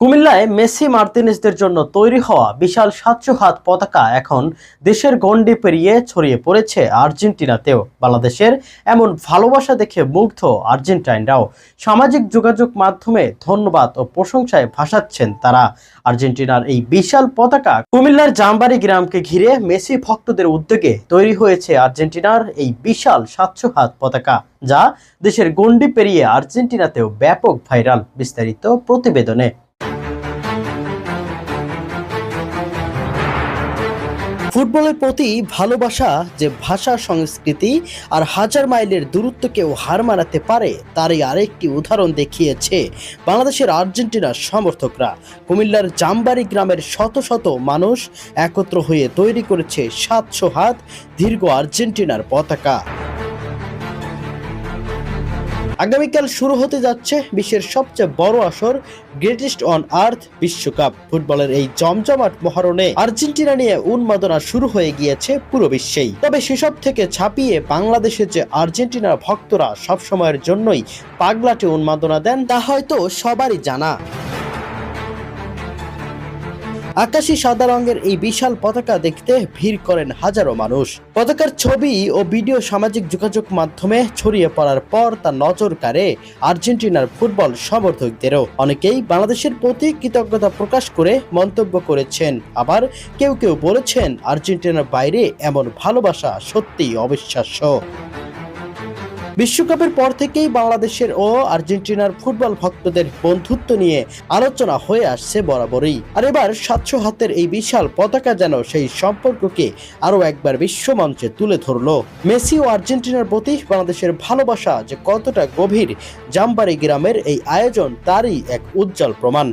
কুমিল্লায় মেসি মার্তিনেজদের জন্য তৈরি হওয়া বিশাল ৭০০ হাত পতাকা এখন দেশের গণ্ডি পেরিয়ে ছড়িয়ে পড়েছে আর্জেন্টিনাতেও। বাংলাদেশের এমন ভালোবাসা দেখে মুগ্ধ আর্জেন্টাইনরাও সামাজিক যোগাযোগ মাধ্যমে ধন্যবাদ ও প্রশংসায় ভাসাচ্ছেন তারা। আর্জেন্টিনার এই বিশাল পতাকা কুমিল্লার জামবাড়ি গ্রামকে ঘিরে মেসি ভক্তদের উদ্যোগে তৈরি হয়েছে আর্জেন্টিনার এই বিশাল ৭০০ হাত পতাকা, যা দেশের গণ্ডি পেরিয়ে আর্জেন্টিনাতেও ব্যাপক ভাইরাল। বিস্তারিত প্রতিবেদনে। ফুটবলের প্রতি ভালোবাসা যে ভাষা, সংস্কৃতি আর হাজার মাইলের দূরত্বকেও হার মানাতে পারে, তারই আরেকটি উদাহরণ দেখিয়েছে বাংলাদেশের আর্জেন্টিনার সমর্থকরা। কুমিল্লার জামবাড়ি গ্রামের শত শত মানুষ একত্র হয়ে তৈরি করেছে ৭০০ হাত দীর্ঘ আর্জেন্টিনার পতাকা। আগামীকাল শুরু হতে যাচ্ছে বিশ্বের সবচেয়ে বড় আসর গ্রেটেস্ট অন আর্থ বিশ্বকাপ। ফুটবলের এই জমজমাট মহারণে আর্জেন্টিনা নিয়ে উন্মাদনা শুরু হয়ে গিয়েছে পুরো বিশ্বেই। তবে সেসব থেকে ছাপিয়ে বাংলাদেশের যে আর্জেন্টিনার ভক্তরা সবসময়ের জন্যই পাগলাটে উন্মাদনা দেন, তা হয়তো সবারই জানা। আকাশী সাদা রঙের এই বিশাল পতাকা দেখতে ভিড় করেন হাজারো মানুষ। পতাকার ছবি ও ভিডিও সামাজিক যোগাযোগ মাধ্যমে ছড়িয়ে পড়ার পর তা নজর কাড়ে আর্জেন্টিনার ফুটবল সমর্থকদেরও। অনেকেই বাংলাদেশের প্রতি কৃতজ্ঞতা প্রকাশ করে মন্তব্য করেছেন, আবার কেউ কেউ বলেছেন আর্জেন্টিনার বাইরে এমন ভালোবাসা সত্যিই অবিশ্বাস্য। বিশ্বকাপের পর থেকেই বাংলাদেশের ও আর্জেন্টিনার ফুটবল ভক্তদের বন্ধুত্ব নিয়ে আলোচনা হয়ে আসছে বরাবরই। আর এবার ৭০০ হাতের এই বিশাল পতাকা যেন সেই সম্পর্ককে আরো একবার বিশ্বমঞ্চে তুলে ধরলো। মেসি ও আর্জেন্টিনার প্রতি বাংলাদেশের ভালোবাসা যে কতটা গভীর, জামবাড়ি গ্রামের এই আয়োজন তারই এক উজ্জ্বল প্রমাণ।